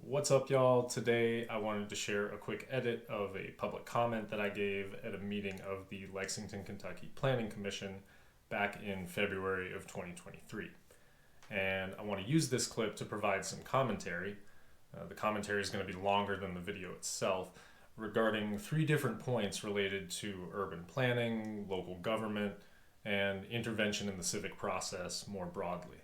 What's up, y'all? Today I wanted to share a quick edit of a public comment that I gave at a meeting of the Lexington, Kentucky Planning Commission back in February of 2023. And I want to use this clip to provide some commentary. The commentary is going to be longer than the video itself, regarding three different points related to urban planning, local government, and intervention in the civic process more broadly.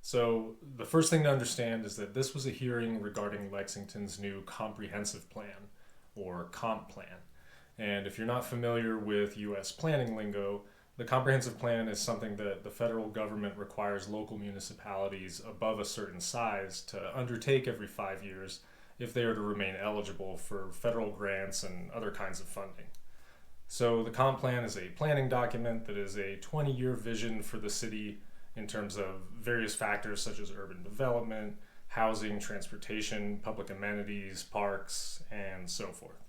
So the first thing to understand is that this was a hearing regarding Lexington's new comprehensive plan, or comp plan. And if you're not familiar with US planning lingo, the comprehensive plan is something that the federal government requires local municipalities above a certain size to undertake every 5 years if they are to remain eligible for federal grants and other kinds of funding. So the comp plan is a planning document that is a 20-year vision for the city in terms of various factors such as urban development, housing, transportation, public amenities, parks, and so forth.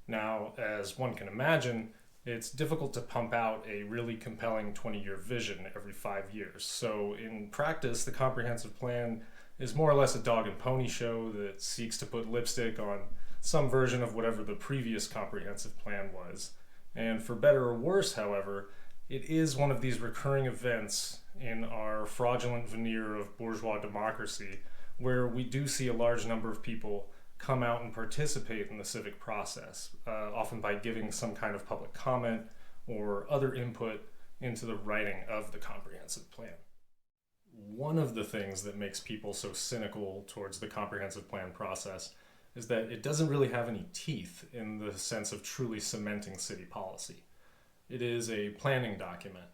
Now, as one can imagine, it's difficult to pump out a really compelling 20-year vision every 5 years. So in practice, the comprehensive plan is more or less a dog and pony show that seeks to put lipstick on some version of whatever the previous comprehensive plan was. And for better or worse, however, it is one of these recurring events in our fraudulent veneer of bourgeois democracy where we do see a large number of people come out and participate in the civic process, often by giving some kind of public comment or other input into the writing of the comprehensive plan. One of the things that makes people so cynical towards the comprehensive plan process is that it doesn't really have any teeth in the sense of truly cementing city policy. It is a planning document,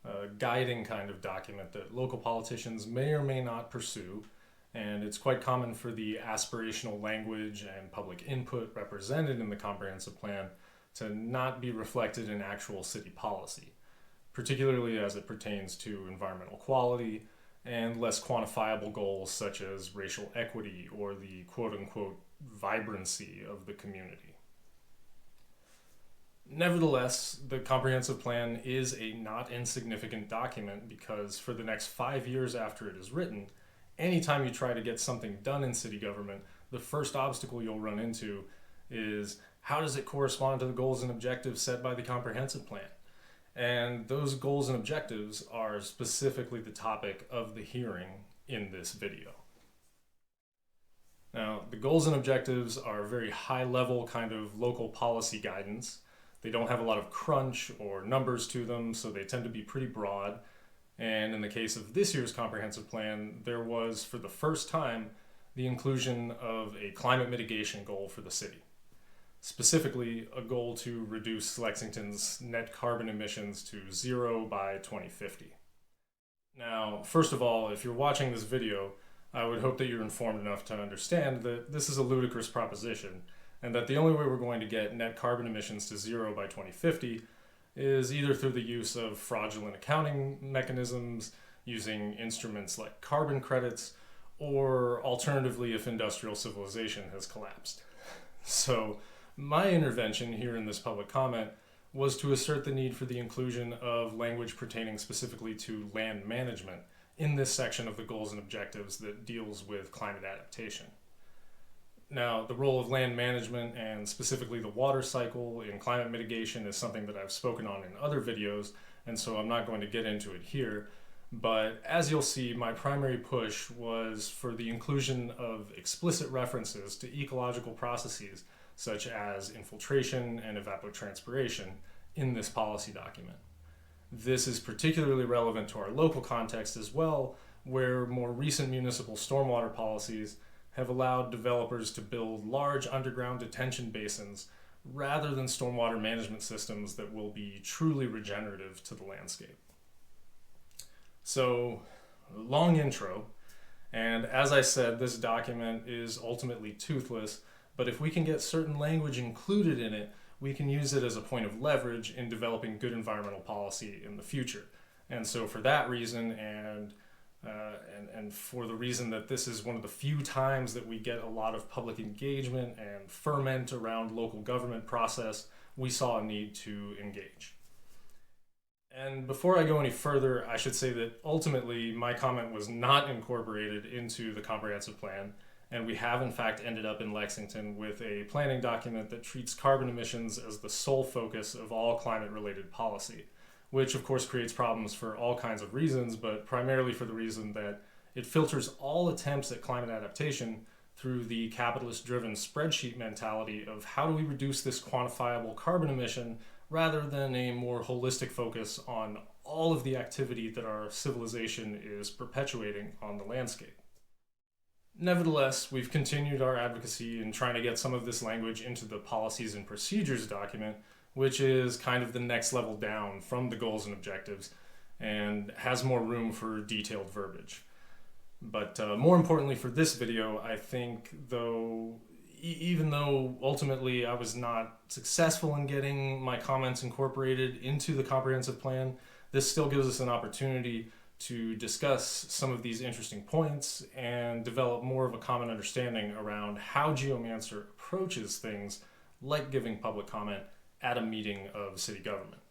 a guiding kind of document that local politicians may or may not pursue, and it's quite common for the aspirational language and public input represented in the comprehensive plan to not be reflected in actual city policy, particularly as it pertains to environmental quality and less quantifiable goals such as racial equity or the quote-unquote vibrancy of the community. Nevertheless, the comprehensive plan is a not insignificant document because for the next 5 years after it is written, anytime you try to get something done in city government, the first obstacle you'll run into is how does it correspond to the goals and objectives set by the comprehensive plan? And those goals and objectives are specifically the topic of the hearing in this video. Now, the goals and objectives are very high-level kind of local policy guidance. They don't have a lot of crunch or numbers to them, so they tend to be pretty broad. And in the case of this year's comprehensive plan, there was, for the first time, the inclusion of a climate mitigation goal for the city. Specifically, a goal to reduce Lexington's net carbon emissions to 0 by 2050. Now, first of all, if you're watching this video, I would hope that you're informed enough to understand that this is a ludicrous proposition, and that the only way we're going to get net carbon emissions to 0 by 2050 is either through the use of fraudulent accounting mechanisms, using instruments like carbon credits, or alternatively if industrial civilization has collapsed. So my intervention here in this public comment was to assert the need for the inclusion of language pertaining specifically to land management in this section of the goals and objectives that deals with climate adaptation. Now, the role of land management and specifically the water cycle in climate mitigation is something that I've spoken on in other videos, and so I'm not going to get into it here. But as you'll see, my primary push was for the inclusion of explicit references to ecological processes such as infiltration and evapotranspiration in this policy document. This is particularly relevant to our local context as well, where more recent municipal stormwater policies have allowed developers to build large underground detention basins rather than stormwater management systems that will be truly regenerative to the landscape. So, long intro, and as I said, this document is ultimately toothless, but if we can get certain language included in it, we can use it as a point of leverage in developing good environmental policy in the future. And so for that reason, and for the reason that this is one of the few times that we get a lot of public engagement and ferment around local government process we saw a need to engage. And before I go any further, I should say that ultimately my comment was not incorporated into the comprehensive plan, and we have in fact ended up in Lexington with a planning document that treats carbon emissions as the sole focus of all climate-related policy, which of course creates problems for all kinds of reasons, but primarily for the reason that it filters all attempts at climate adaptation through the capitalist-driven spreadsheet mentality of how do we reduce this quantifiable carbon emission rather than a more holistic focus on all of the activity that our civilization is perpetuating on the landscape. Nevertheless, we've continued our advocacy in trying to get some of this language into the policies and procedures document, which is kind of the next level down from the goals and objectives and has more room for detailed verbiage. But more importantly for this video, I think even though ultimately I was not successful in getting my comments incorporated into the comprehensive plan, this still gives us an opportunity to discuss some of these interesting points and develop more of a common understanding around how Geomancer approaches things like giving public comment at a meeting of city government.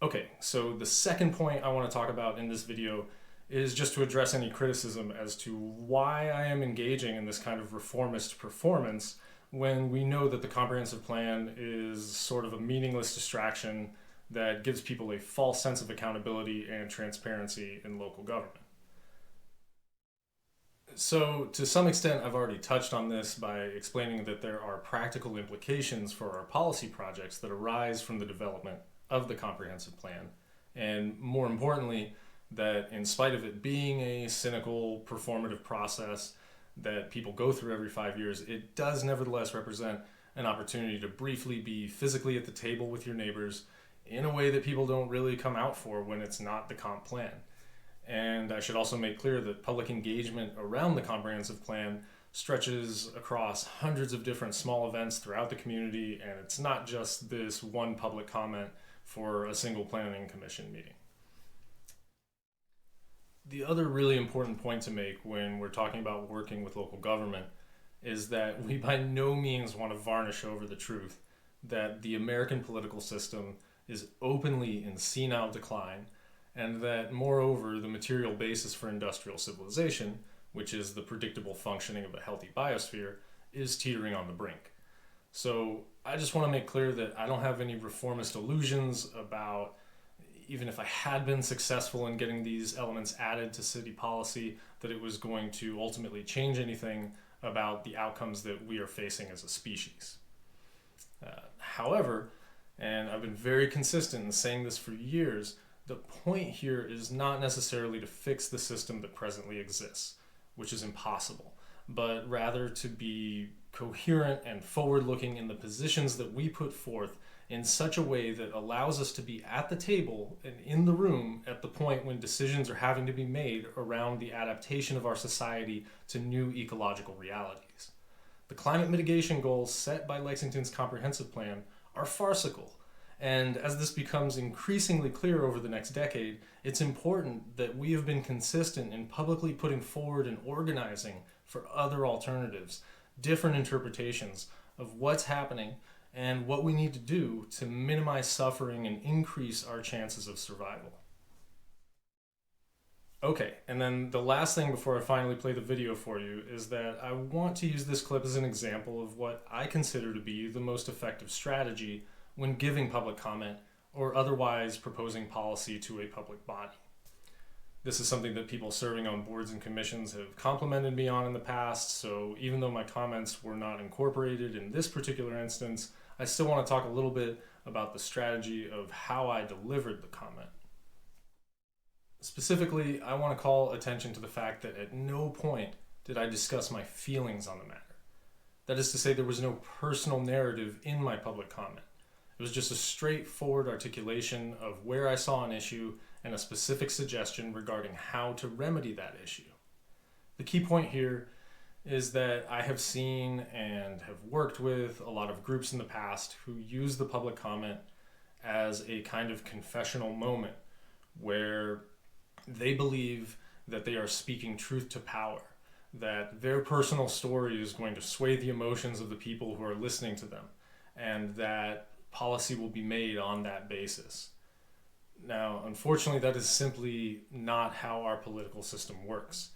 Okay, so the second point I want to talk about in this video is just to address any criticism as to why I am engaging in this kind of reformist performance when we know that the comprehensive plan is sort of a meaningless distraction that gives people a false sense of accountability and transparency in local government. So to some extent, I've already touched on this by explaining that there are practical implications for our policy projects that arise from the development of the comprehensive plan, and more importantly, that in spite of it being a cynical, performative process that people go through every 5 years, it does nevertheless represent an opportunity to briefly be physically at the table with your neighbors in a way that people don't really come out for when it's not the comp plan. And I should also make clear that public engagement around the comprehensive plan stretches across hundreds of different small events throughout the community, and it's not just this one public comment for a single planning commission meeting. The other really important point to make when we're talking about working with local government is that we by no means want to varnish over the truth that the American political system is openly in senile decline, and that moreover the material basis for industrial civilization, which is the predictable functioning of a healthy biosphere, is teetering on the brink. So I just want to make clear that I don't have any reformist illusions about, even if I had been successful in getting these elements added to city policy, that it was going to ultimately change anything about the outcomes that we are facing as a species. However, and I've been very consistent in saying this for years, the point here is not necessarily to fix the system that presently exists, which is impossible, but rather to be coherent and forward-looking in the positions that we put forth in such a way that allows us to be at the table and in the room at the point when decisions are having to be made around the adaptation of our society to new ecological realities. The climate mitigation goals set by Lexington's comprehensive plan are farcical, and as this becomes increasingly clear over the next decade, it's important that we have been consistent in publicly putting forward and organizing for other alternatives, different interpretations of what's happening and what we need to do to minimize suffering and increase our chances of survival. Okay, and then the last thing before I finally play the video for you is that I want to use this clip as an example of what I consider to be the most effective strategy when giving public comment or otherwise proposing policy to a public body. This is something that people serving on boards and commissions have complimented me on in the past, so even though my comments were not incorporated in this particular instance, I still want to talk a little bit about the strategy of how I delivered the comment. Specifically, I want to call attention to the fact that at no point did I discuss my feelings on the matter. That is to say, there was no personal narrative in my public comment. It was just a straightforward articulation of where I saw an issue and a specific suggestion regarding how to remedy that issue. The key point here is that I have seen and have worked with a lot of groups in the past who use the public comment as a kind of confessional moment where they believe that they are speaking truth to power, that their personal story is going to sway the emotions of the people who are listening to them, and that policy will be made on that basis. Now, unfortunately, that is simply not how our political system works.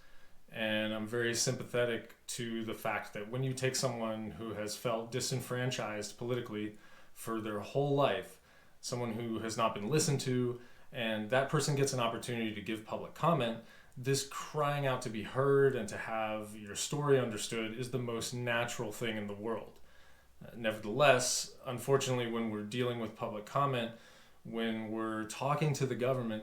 And I'm very sympathetic to the fact that when you take someone who has felt disenfranchised politically for their whole life, someone who has not been listened to, and that person gets an opportunity to give public comment, this crying out to be heard and to have your story understood is the most natural thing in the world. Nevertheless, unfortunately, when we're dealing with public comment, when we're talking to the government,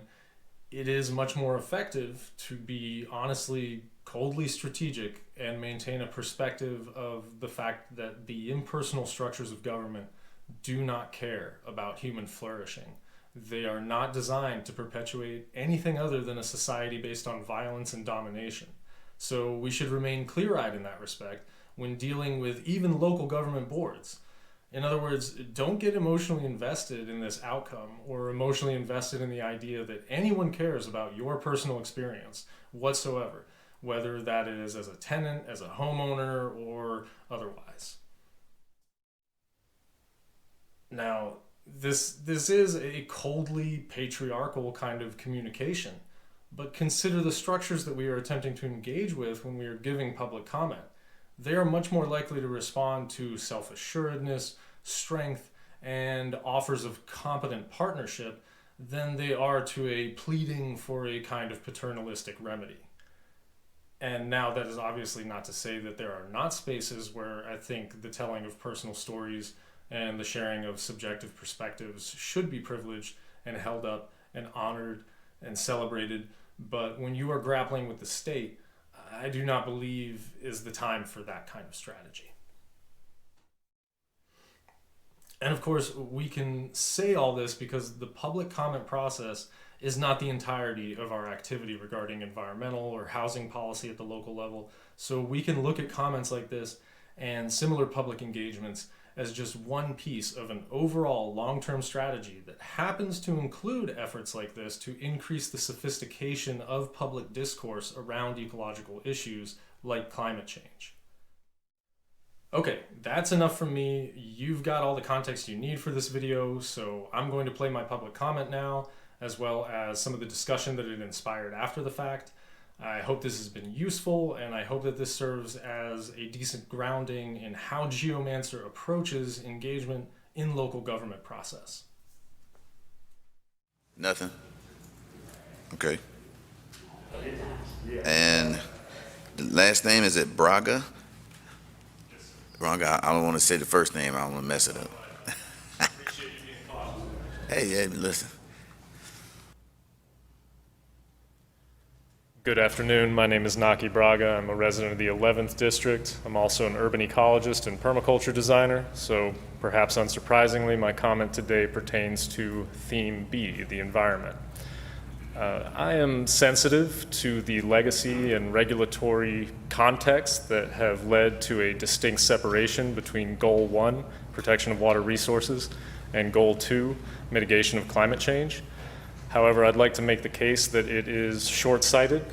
it is much more effective to be honestly coldly strategic and maintain a perspective of the fact that the impersonal structures of government do not care about human flourishing. They are not designed to perpetuate anything other than a society based on violence and domination. So we should remain clear-eyed in that respect when dealing with even local government boards. In other words, don't get emotionally invested in this outcome or emotionally invested in the idea that anyone cares about your personal experience whatsoever, whether that is as a tenant, as a homeowner, or otherwise. Now, this is a coldly patriarchal kind of communication, but consider the structures that we are attempting to engage with when we are giving public comment. They are much more likely to respond to self-assuredness, strength, and offers of competent partnership than they are to a pleading for a kind of paternalistic remedy. And now that is obviously not to say that there are not spaces where I think the telling of personal stories and the sharing of subjective perspectives should be privileged and held up and honored and celebrated. But when you are grappling with the state, I do not believe is the time for that kind of strategy. And of course, we can say all this because the public comment process is not the entirety of our activity regarding environmental or housing policy at the local level. So we can look at comments like this and similar public engagements as just one piece of an overall long-term strategy that happens to include efforts like this to increase the sophistication of public discourse around ecological issues like climate change. Okay, that's enough from me. You've got all the context you need for this video, so I'm going to play my public comment now, as well as some of the discussion that it inspired after the fact. I hope this has been useful, and I hope that this serves as a decent grounding in how Geomancer approaches engagement in local government process. Nothing. Okay. And the last name, is it Braga? Braga, I don't want to say the first name. I don't want to mess it up. Appreciate you being cautious. Hey, listen. Good afternoon. My name is Naki Braga. I'm a resident of the 11th District. I'm also an urban ecologist and permaculture designer, so perhaps unsurprisingly, my comment today pertains to theme B, the environment. I am sensitive to the legacy and regulatory context that have led to a distinct separation between Goal 1, protection of water resources, and Goal 2, mitigation of climate change. However, I'd like to make the case that it is short-sighted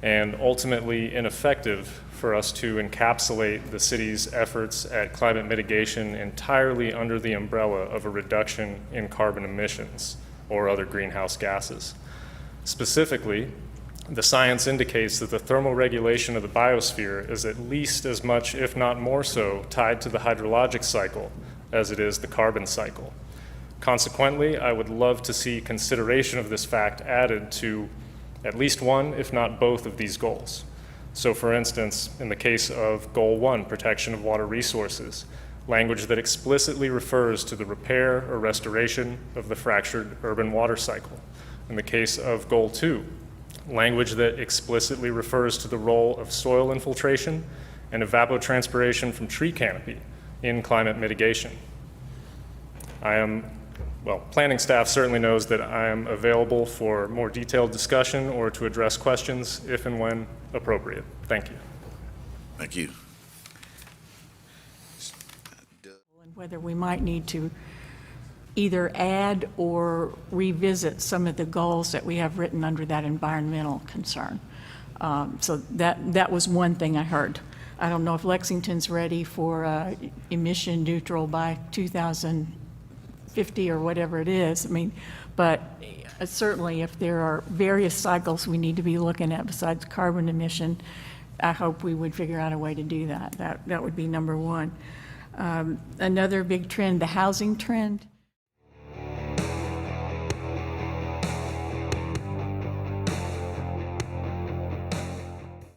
and ultimately ineffective for us to encapsulate the city's efforts at climate mitigation entirely under the umbrella of a reduction in carbon emissions or other greenhouse gases. Specifically, the science indicates that the thermal regulation of the biosphere is at least as much, if not more so, tied to the hydrologic cycle as it is the carbon cycle. Consequently, I would love to see consideration of this fact added to at least one, if not both, of these goals. So for instance, in the case of Goal 1, protection of water resources, language that explicitly refers to the repair or restoration of the fractured urban water cycle. In the case of Goal 2, language that explicitly refers to the role of soil infiltration and evapotranspiration from tree canopy in climate mitigation. Planning staff certainly knows that I am available for more detailed discussion or to address questions if and when appropriate. Thank you. Thank you. And whether we might need to either add or revisit some of the goals that we have written under that environmental concern. So that was one thing I heard. I don't know if Lexington's ready for emission neutral by 2050 or whatever it is. I mean, but certainly if there are various cycles we need to be looking at besides carbon emission, I hope we would figure out a way to do that. That would be number one. Another big trend, the housing trend.